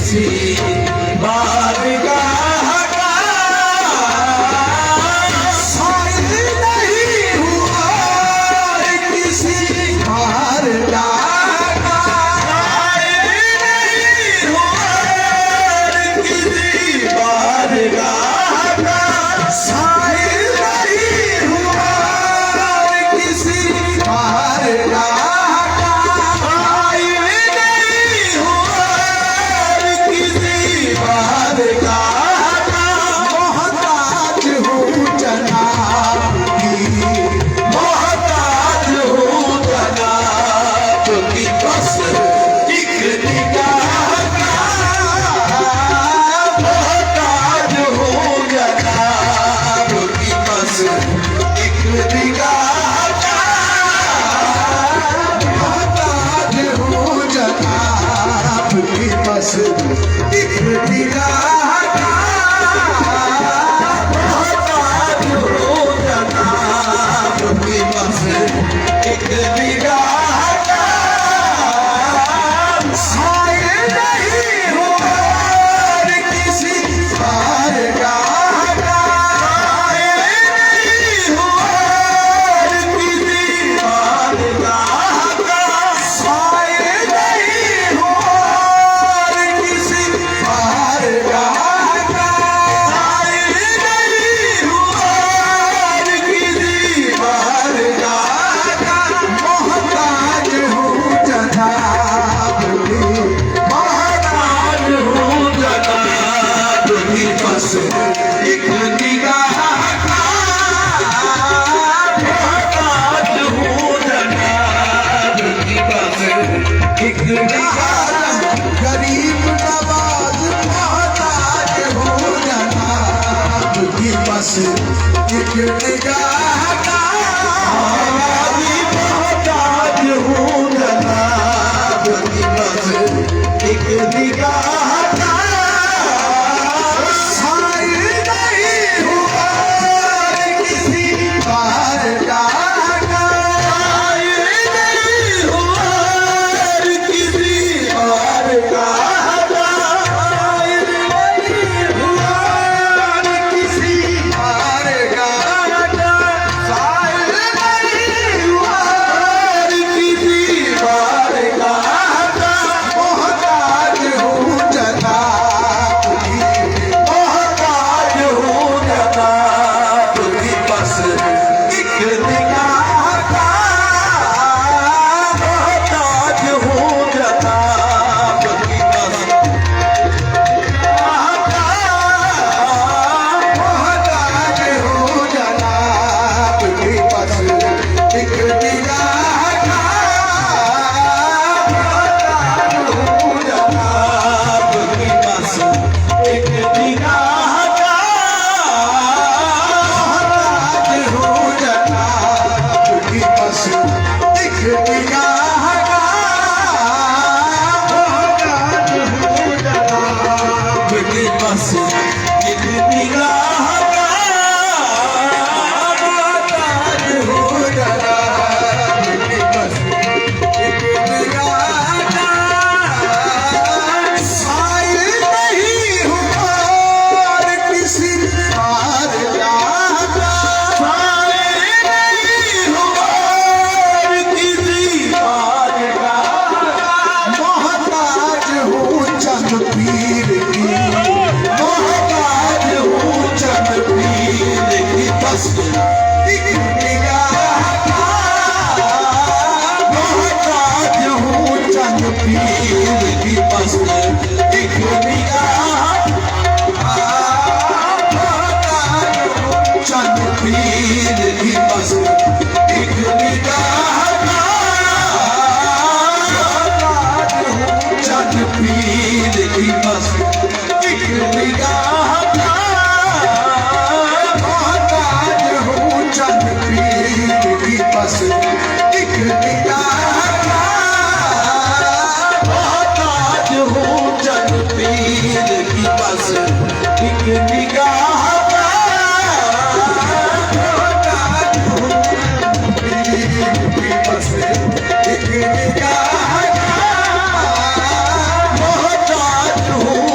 किसी बारगाह का शायद नहीं हुआ किसी बारगाह का शायद नहीं हुआ किसी बारगाह का शायद नहीं हुआ किसी बारगाह बस एक निगाह का मोहताज हो जनाब की बस एक निगाह का शायद नहीं हुआ किसी बारगाह का शायद नहीं हुआ किसी बारगाह का शायद नहीं हुआ एक निगाह का मोहताज हूँ जनाब की बस एक निगाह गरीब नवाज मोहताज हूँ जनाब की बस एक निगाह का मोहताज हूँ जनाब की बस एक निगाह का मोहताज हूँ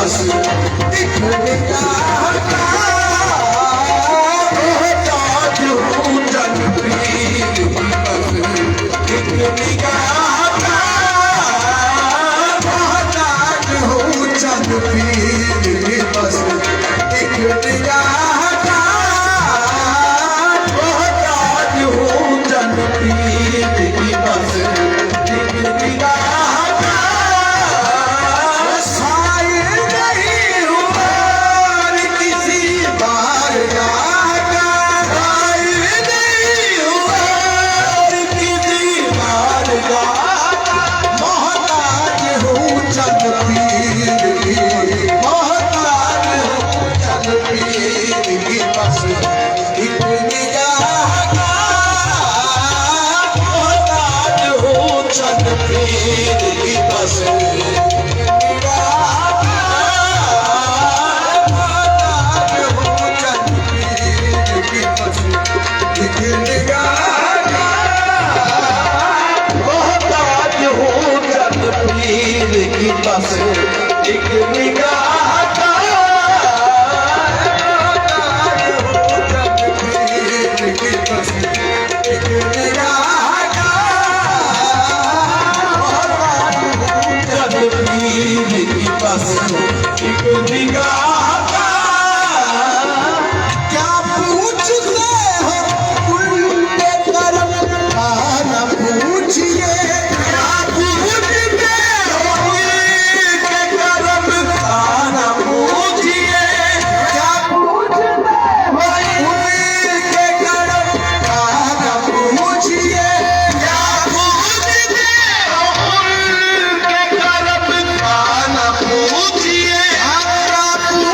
बस एक निगाह का मोहताज हूँ जनपीर की बस एक निगाह का मोहताज हूँ जनपीर की बस एक निगाह का मोहताज हूँ जनपीर की बस एक निगाह का साए नहीं हुआ किसी बारगाह का साए नहीं हुआ किसी बारगाह का मोहताज हूँ जनपीर की मोहताज हूँ जनपीर की बस एक निगाह का मोहताज हूँ जनपीर की बस बस एक निगाह का एक निगाह का जनपीर की बस एक निगाह का क्या पूछते हो उनके कर्म का न पूछिए क्या पूछते हो उनके कर्म का न पूछिए क्या पूछते हो उनके कर्म का न पूछिए क्या पूछते हो उनके कर्म का न पूछिए क्या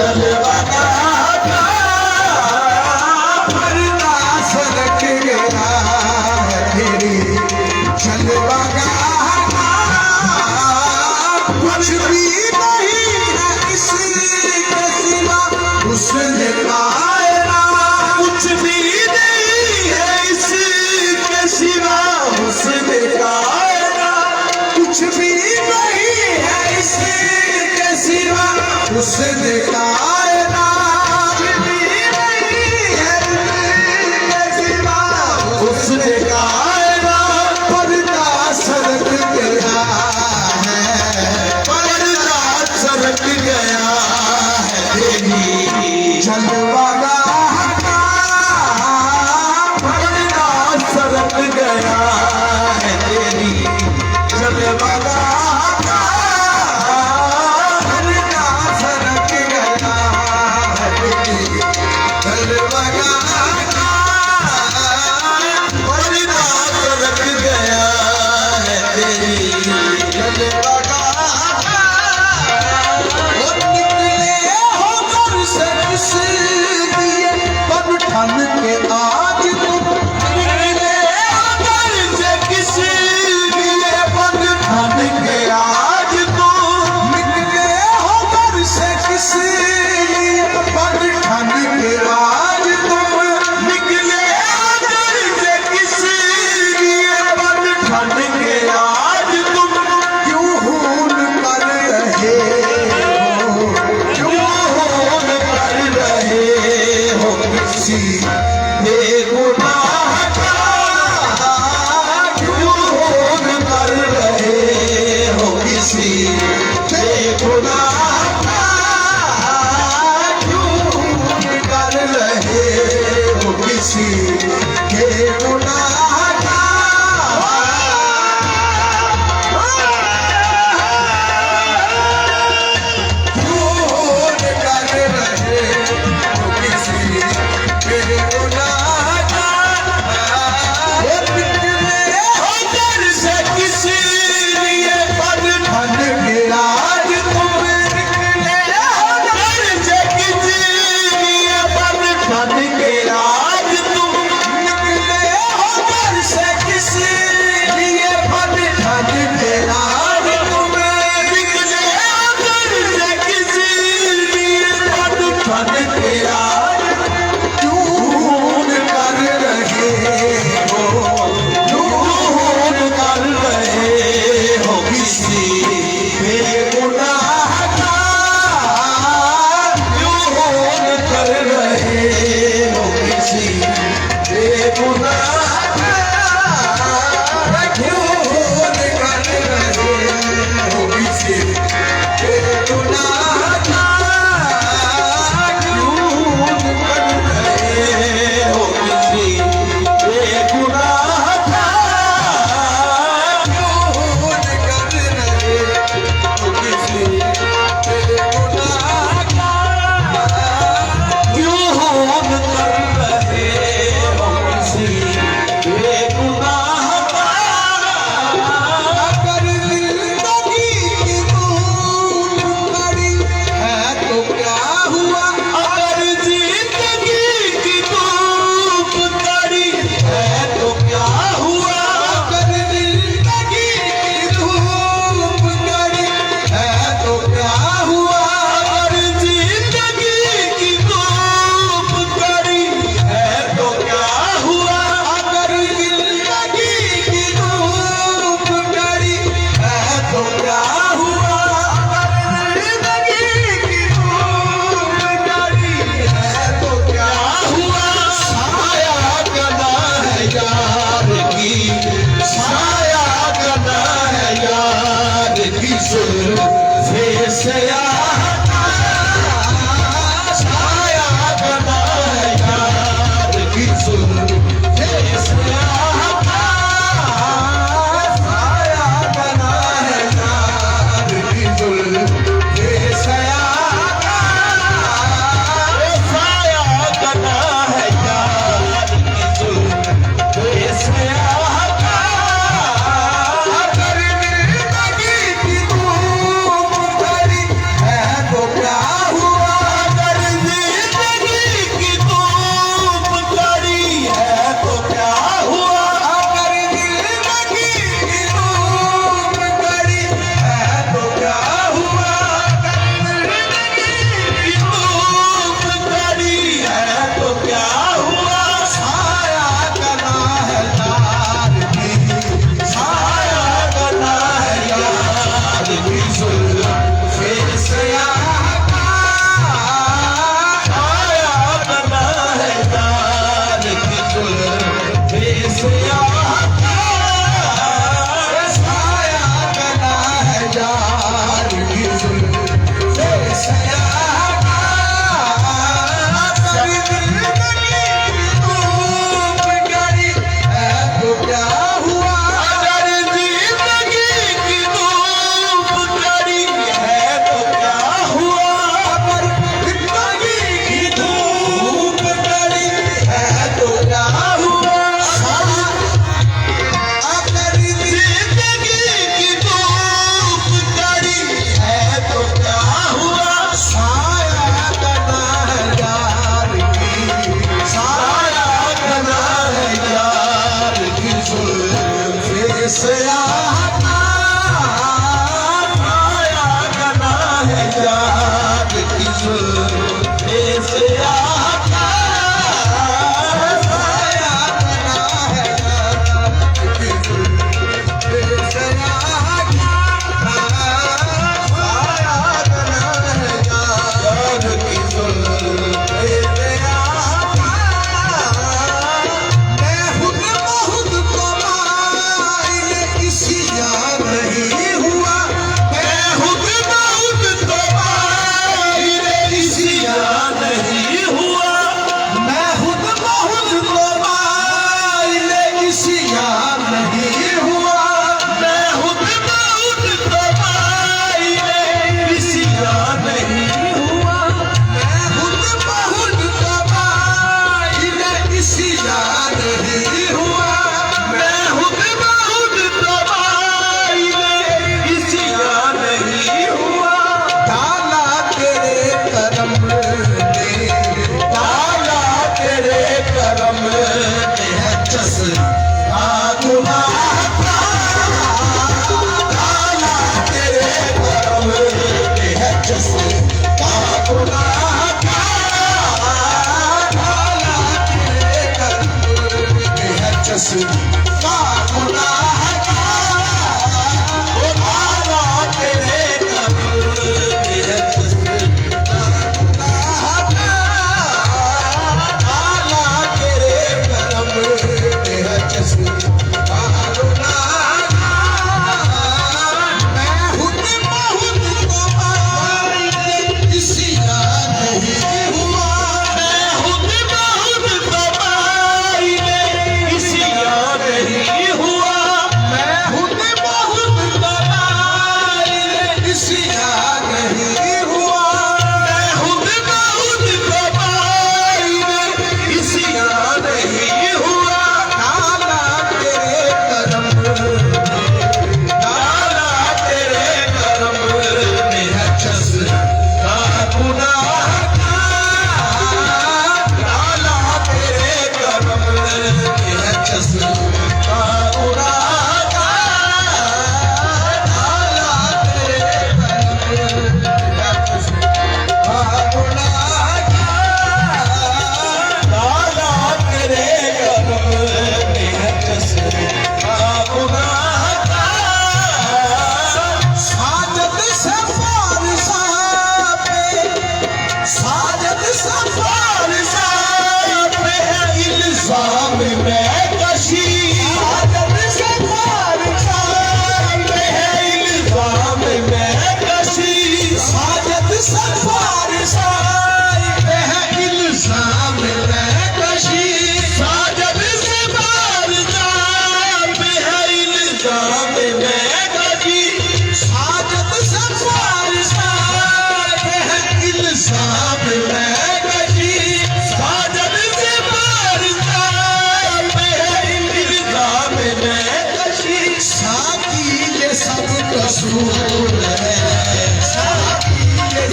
जलवा का पर्दा सरक गया है तेरी जलवा का कुछ भी नहीं है इसके सिवा उसने पाया कुछ भी नहीं है इसके सिवा उसने पाया कुछ भी नहीं है इसके सिवा उसने पाया कुछ भी नहीं है इसके सिवा उसने पाया पर्दा सरक गया सरक गया है तेरी जलवा का पर्दा सरक गया है तेरी जलवा का पर्दा सरक गया है तेरी जलवा का पर्दा सरक गया है तेरी जलवा का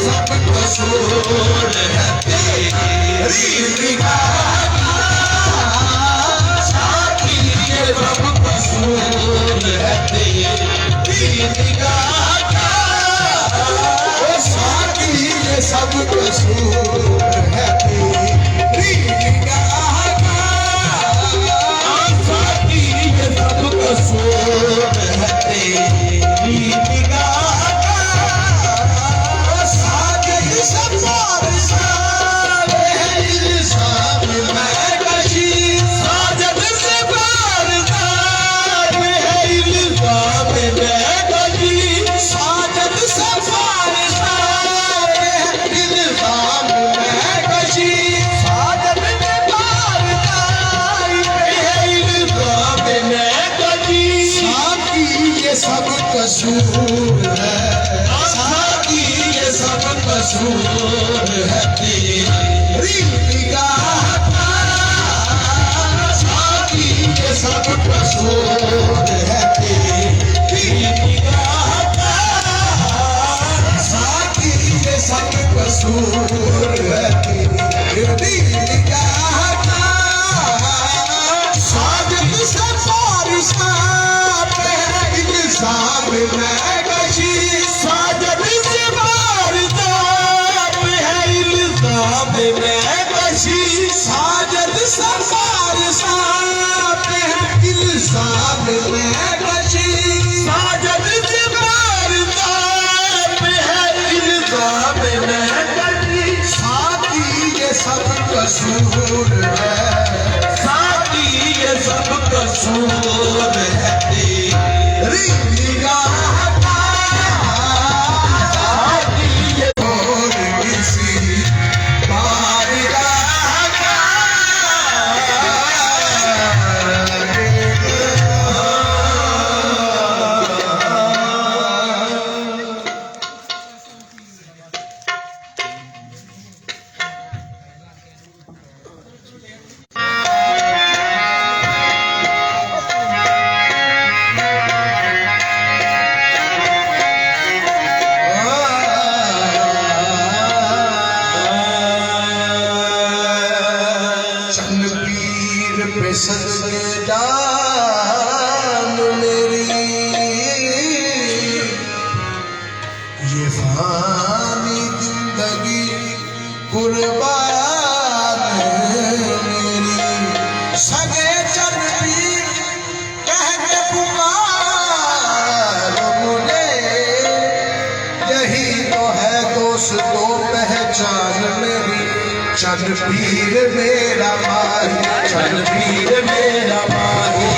सब कसूर है तेरी निगाह का, साकी ये सब कसूर है तेरी निगाह का, साकी सब बारिशां है इल्ज़ाम मैं कशी, साजद से बारिशां है इल्ज़ाम मैं कशी, साजद से बारिशां सब कसूर है, साकी ये सब कसूर है तेरी निगाह का, साकी ये सब कसूर है तेरी निगाह का, साकी ये सब कसूर है तेरी निगाह का, साजद से बारिशां मैं कशी, साजद से बारिशां है इल्ज़ाम मैं कशी, साजद से बारिशां है इल्ज़ाम मैं कशी, साजद से बारिशां है इल्ज़ाम मैं कशी, साकी ये सब कसूर है, साकी ये सब कसूर है तेरी निगाह का, साकी ये और किसी बारगाह का, पे सजदे जान मेरी, ये फानी जिंदगी कुर्बान मेरी सगे चल पीर कह के पुकारो मुझे, यही तो है दोस्तों पहचान मेरी। चल पीर मेरा माही, चल पीर मेरा माही,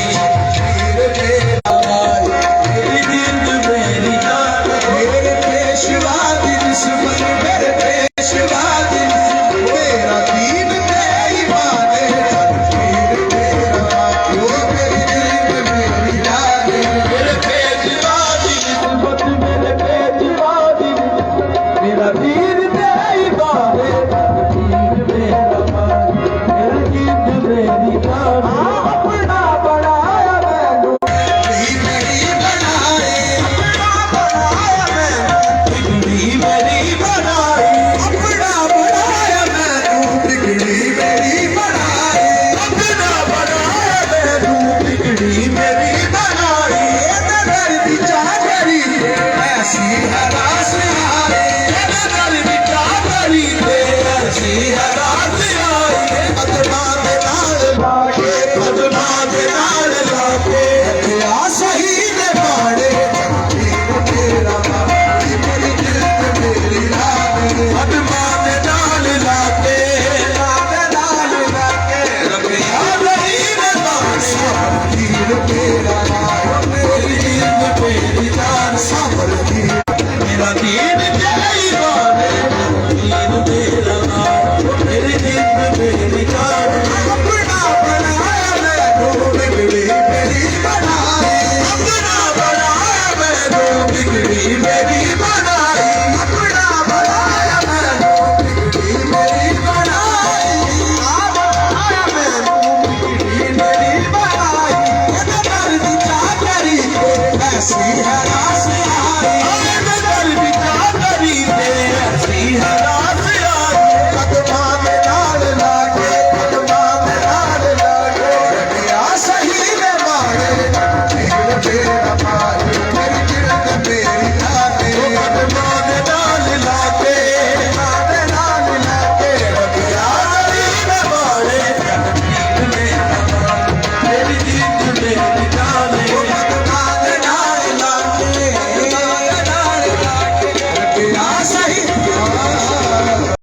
पीर मेरा माही, मेरी नींद मेरी जान, मेरे पेशवा दिन सुमन, मेरे पेशवा दिन सुमन, मेरा दीन बेईमान है। चल पीर मेरा माही, ओ मेरी नींद मेरी जान, मेरे पेशवा दिन सुमन, मेरे पेशवा दिन सुमन, मेरा दीन बेईमान है। अपना बनाया मैनू बिगड़ी बनाए, अपना बनाया मैनू बिगड़ी मेरी बनाए, अपना बनाया मैनू बिगड़ी मेरी बनाए, अपना बनाया मैनू बिगड़ी मेरी बनाए। दर्द चा करी ऐसी हरास आए, दर्द चा करी ऐसी हरास आए। बदमा दे नाल लाके, बदमा दे नाल लाके, हथिया सही दे बाड़े। पीर मेरा माही, मेरी जिल्द मेरी रानी, बदमा दे नाल लाके, नाल लाके, रखिया सही दे बाड़े। पीर मेरा माही, मेरी जिल्द मेरी जान, साबर पीर मेरा दीन जय बाने, दीन मेरा